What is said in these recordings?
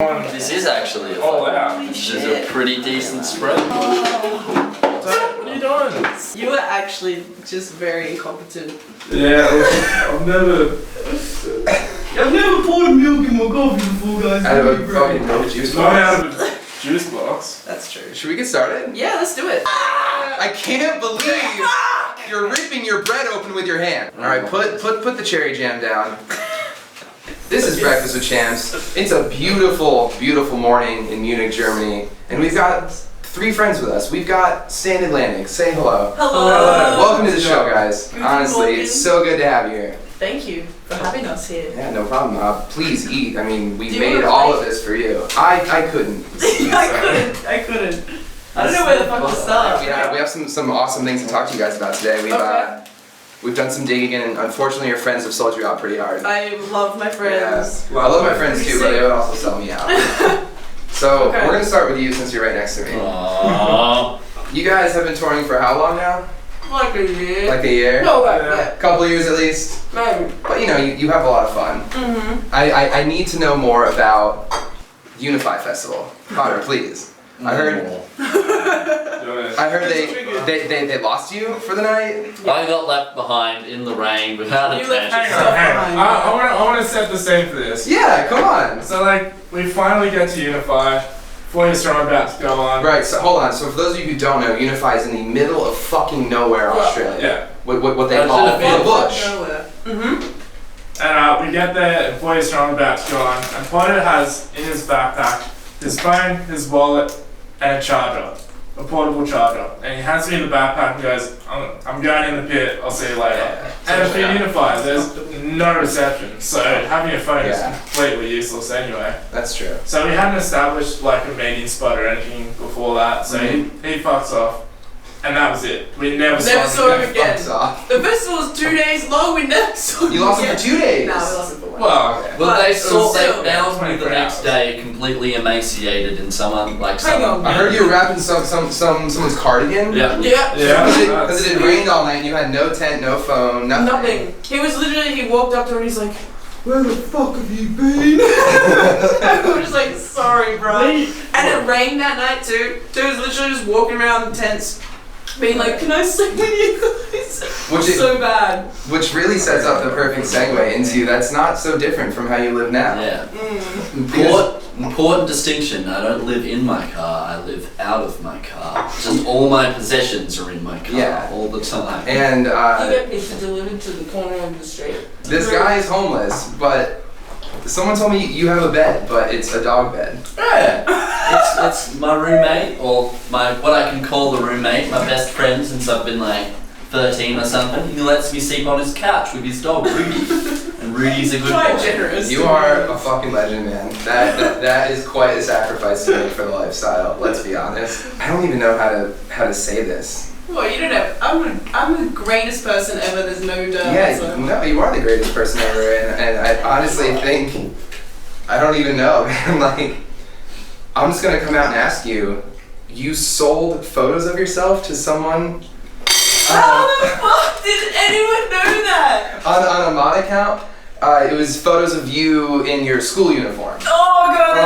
This is actually a Oh, wow. This is a pretty decent spread. What are you doing? You were actually just very incompetent. Yeah, I've never poured milk in my coffee before, guys. Out of a fucking milk juice Not box. out of a juice box. That's true. Should we get started? Yeah, let's do it. I can't believe you're ripping your bread open with your hand. All right, put the cherry jam down. This is Breakfast with Champs. It's a beautiful, beautiful morning in Munich, Germany, and we've got 3 friends with us. We've got Stand Atlantic. Say hello. Hello. Welcome to the show, guys. Good Honestly, morning. it's so good to have you here. Thank you for having us here. Yeah, no problem. Please eat. I mean, we Do you made wanna all plate? of this for you. I couldn't. I couldn't. I don't know where the fuck to start. We have some awesome things to talk to you guys about today. We've done some digging, and unfortunately, your friends have sold you out pretty hard. I love my friends. Yeah. I love my friends too, but they would also sell me out. So we're gonna start with you since you're right next to me. Aww. You guys have been touring for how long now? Like a year. Like a year? No, A couple years at least. Maybe. But you have a lot of fun. Mm-hmm. I need to know more about Unify Festival. Connor, please. I heard they lost you for the night. I got left behind in the rain without a You left tent. yourself Hang on. behind. I want to set the scene for this. Yeah, come on. So we finally get to Unify. 4 years strong about to go on. Right, so hold on. So for those of you who don't know, Unify is in the middle of fucking nowhere, Australia. Yeah. What they That's call in a the bush. Mm-hmm. And we get there, and 4 years strong about to go on. And Potter has in his backpack his phone, his wallet, and a charger. A portable charger. And he hands me the backpack and goes, I'm going in the pit, I'll see you later. Yeah. And for Unify, there's no reception, so having a phone Yeah. is completely useless anyway. That's true. So we hadn't established like a meeting spot or anything before that, so he fucks off. And that was it. We never saw him again. again. Fucks off. The festival was 2 days long. We never saw You lost him for 2 days. No, we lost him for 1. Well, Okay. Well, they still- found me 24 the next hours. day completely emaciated and someone like Hang on. I heard you were wrapping someone's cardigan. Yeah. Yeah. Because it had rained all night and you had no tent, no phone, nothing. Nothing. He was literally, he walked up to her and he's like, where the fuck have you been? I was just like, sorry, bro. And it rained that night too. So he was literally just walking around the tents, being like, can I sleep with you guys? Which is- so bad. Which really sets up the perfect segue into that's not so different from how you live now. Yeah. Because- Important distinction. I don't live in my car. I live out of my car. Just all my possessions are in my car Yeah. all the time. And You get pizza delivered to the corner of the street. this guy is homeless, but someone told me you have a bed, but it's a dog bed. Yeah. It's my roommate, or what I can call the roommate, my best friend since I've been like 13 or something. He lets me sleep on his couch with his dog Rudy, and Rudy's a good Quite boy. generous. You are a fucking legend, man. That is quite a sacrifice to make for the lifestyle. Let's be honest. I don't even know how to say this. Well, you don't know. I'm the greatest person ever. There's no doubt. Yeah, so. no, you are the greatest person ever, and I honestly think I don't even know, man. Like, I'm just gonna come out and ask you. You sold photos of yourself to someone How the fuck did anyone know that? on a mod account. It was photos of you in your school uniform. Oh god, So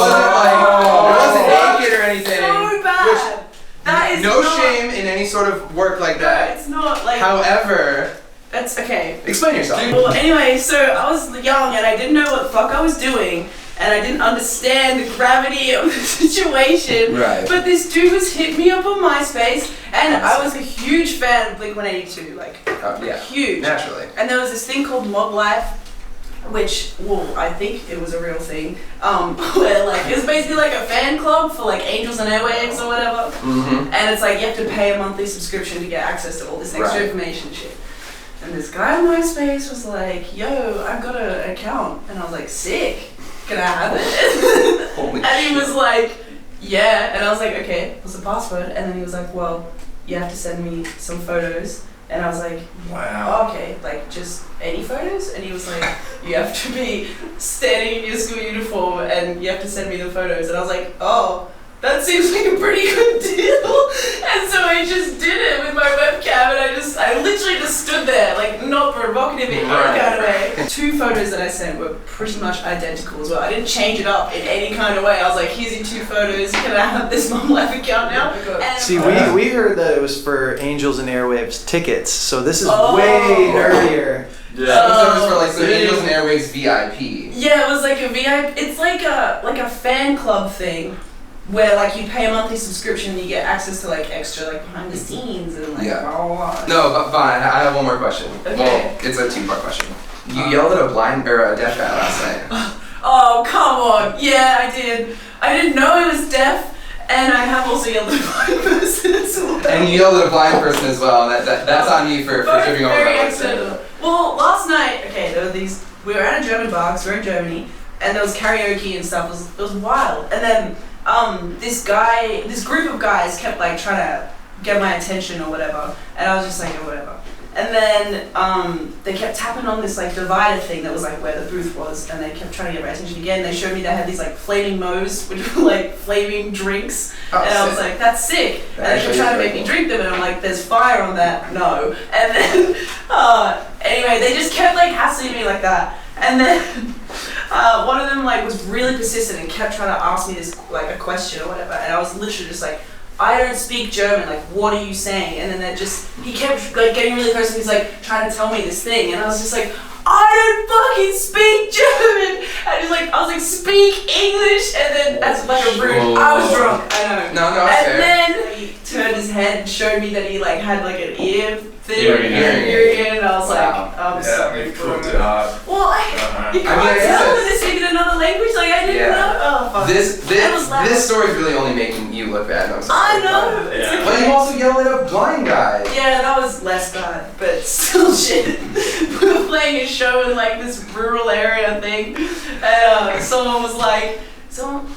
that's it wasn't naked or anything. so bad. That is No not, shame in any sort of work like No, that. it's not like. However, That's okay. explain yourself. Well, anyway, so I was young and I didn't know what the fuck I was doing, and I didn't understand the gravity of the situation. Right. But this dude was hitting me up on MySpace, and I was a huge fan of Blink-182, like Yeah, huge. naturally. And there was this thing called Mob Life, which, well, I think it was a real thing, where like it was basically like a fan club for like Angels and Airwaves or whatever. Mm-hmm. And it's like you have to pay a monthly subscription to get access to all this extra Right. information and shit. And this guy on MySpace was like, yo, I've got an account. And I was like, sick. Can I have it? Holy And he shit. was like, yeah. And I was like, okay, what's the password? And then he was like, well, you have to send me some photos. And I was like, wow. oh, okay, like just any photos? And he was like, you have to be standing in your school uniform and you have to send me the photos. And I was like, oh, that seems like a pretty good deal. And so I just did it with my webcam, and I literally just stood there, like, not provocative in any kind of way. 2 photos that I sent were pretty much identical as well. I didn't change it up in any kind of way. I was like, here's your 2 photos, can I have this Mum Life account now? And See, we heard that it was for Angels and Airwaves tickets, so this is way nerdier. So it was for like the Angels and Airwaves VIP. Yeah, it was like a VIP. It's like a fan club thing, where like you pay a monthly subscription and you get access to like extra like behind the scenes and like blah blah blah. No, but fine. I have one more question. Okay. Well, it's a 2-part question. You yelled at a blind or a deaf guy last night. Oh come on! Yeah, I did. I didn't know it was deaf. And I have also yelled at a blind person as well. And you yelled at a blind person as well. That's on you for tripping over very that. accidental. Well, last night, okay, there were these. We were at a German bar, 'cause we're in Germany, and there was karaoke and stuff. It was wild. And then this group of guys kept like trying to get my attention or whatever, and I was just like, oh, whatever. And then they kept tapping on this like divider thing that was like where the booth was, and they kept trying to get my attention again. They showed me they had these like flaming moes, which were like flaming drinks, and I was like, that's sick. And they kept trying to make me drink them, and I'm like, there's fire on that, no. And then anyway, they just kept like hassling me like that, and then one of them like was really persistent and kept trying to ask me this like a question or whatever, and I was literally just like, I don't speak German, like, what are you saying? And then he kept, like, getting really close and he's, like, trying to tell me this thing. And I was just like, I don't fucking speak German! And I was like, speak English! And then, as like a rude, I was drunk, I know. No, and then he turned his head and showed me that he, like, had, like, an ear thing. Ear, and I was like, I'm sorry. We've cooked it up. Well, you can't tell when they're speaking another language, like, I didn't know. Oh, fuck. This story's really only making you look bad. No, I'm sorry. I know. It's okay. But you also yelled at a blind guy. Yeah, that was less bad, but still shit. We were playing a show in like this rural area thing, and someone was like,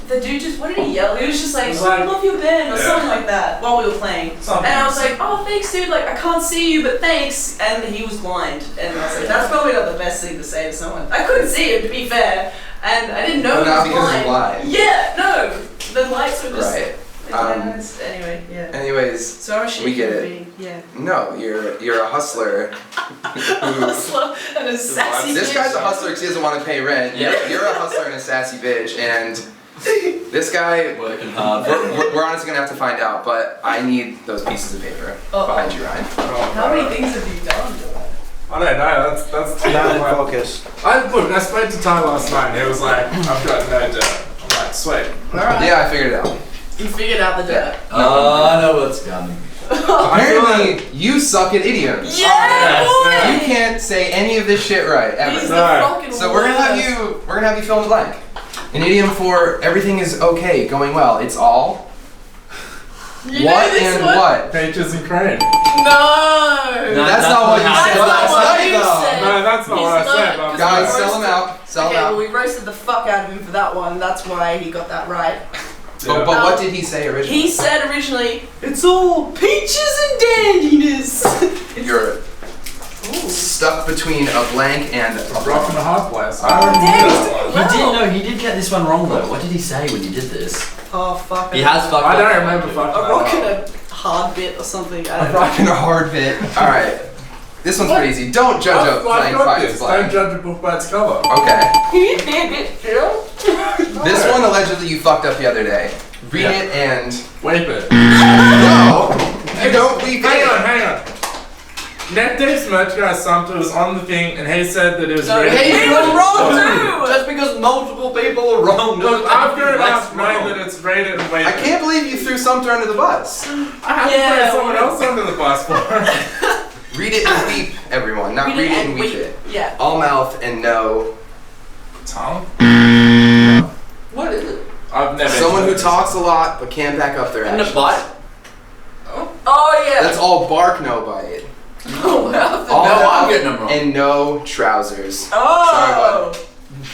the dude just, what did he yell? He was just like, I love your band, or something like that, while we were playing. And I was like, oh, thanks, dude, like, I can't see you, but thanks. And he was blind, and I was like, that's probably not the best thing to say to someone. I couldn't see him, to be fair, and I didn't know he was blind. Blind. Yeah, no, the lights were just... Right. Anyway, yeah. Anyways, so I'm a shit we get human it. being, yeah. No, you're a hustler. Hustler and a sassy This bitch. guy's a hustler because he doesn't want to pay rent. Yeah. You're a hustler and a sassy bitch, and this guy. Working hard. We're honestly gonna have to find out, but I need those pieces of paper behind you, Ryan. How many things have you done? I don't know, that's too Not in much. focus. I spoke to Ty last night and he was like, I've got no dirt. I'm like, sweet. Alright. Yeah, I figured it out. You figured out the dirt. I know what's coming. Apparently, you suck at idioms. Yeah, boy! You can't say any of this shit right ever. He's the No. fucking So we're gonna have you fill in the blank. An idiom for everything is okay, going well. It's all. You know What this and one? what? Peaches and cream. No! That's not what you said last night, though. No, that's not what I said. He's Guys, roasted. sell them out. Sell Okay, them well, out. we roasted the fuck out of him for that one. That's why he got that right. But what did he say originally? He said originally, it's all peaches and dandiness. You're stuck between a blank and a rock and a hard place. Damn, He did get this one wrong though. What did he say when he did this? Oh, fuck. He has fucked I up. don't remember A fucking rock that and a hard bit or something. I A don't know. rock and a hard bit. Alright. This one's pretty easy. Don't judge a I've blank got by this. its Don't blank. judge a book by its cover. Okay. No. This one allegedly you fucked up the other day. Read it and... Weep it. No! You don't weep Hang on. NetDave's merchandise Sumter was on the thing and he said that it was No, really he was wrong too! Just because multiple people are wrong. Look, I've grown up knowing that it's rated and weighted. I can't believe you threw Sumter under the bus. I have to throw someone else under the bus for it. Read it and weep, everyone. Not read it and weep it. Yeah. All mouth and no... Tongue? What is it? I've never. Someone who talks a lot but can't back up their And a actions. bite. Oh yeah. That's all bark, no bite. Oh wow. All No, I'm mouth getting them wrong. and no trousers. Oh.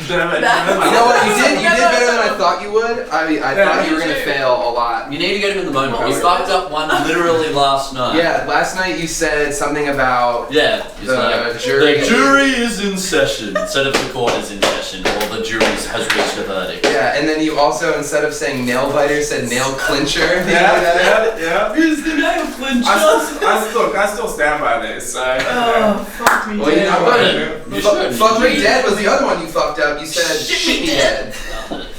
Damn it. That- You know what? You did No. better than I thought you would. I thought you were gonna fail a lot. You need to get him in the moment. You fucked up one literally last night. Yeah, last night you said something about Yeah. It's the like, jury. The jury is in session instead of the court is in session, or the jury has reached a verdict. Yeah, and then you also, instead of saying nail biter, said nail clincher. Yeah. Who's the nail clincher? I still stand by this. Oh, fuck me Well, you know dead. what? Fuck me dead was the other one you fucked up. You said shit me dead.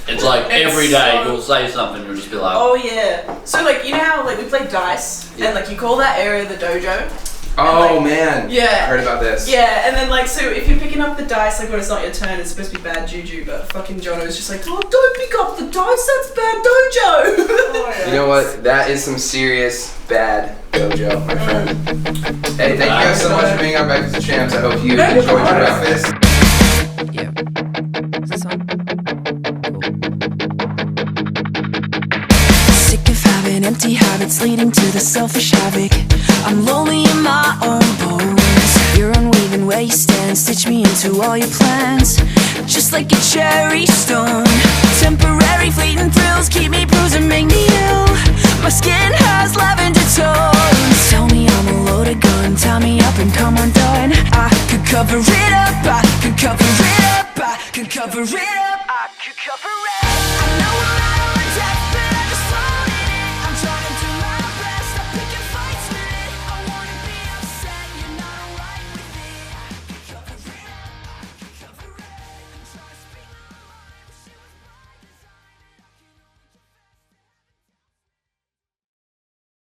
It's like every day you'll say something, you'll just be like, Oh yeah. So like, you know how like we play dice and like you call that area the dojo? Oh like, man. yeah. I heard about this. Yeah, and then like, so if you're picking up the dice like when it's not your turn, it's supposed to be bad juju, but fucking Jono is just like, oh, don't pick up the dice, that's bad dojo. Oh, yeah. You know what? That is some serious bad dojo, my friend. Hey, thank you guys so much for being on Breakfast with Champs. I hope you enjoyed your breakfast. Yeah. Is this on? Sick of having empty habits leading to the selfish havoc. I'm lonely in my own bones. You're unweaving where you stand. Stitch me into all your plans, just like a cherry stone. Temporary fleeting thrills keep me bruised and make me ill. My skin has lavender tones. Tell me I'm a loaded gun. Tie me up and come undone. I could cover it up. I could cover it up. I could cover it up.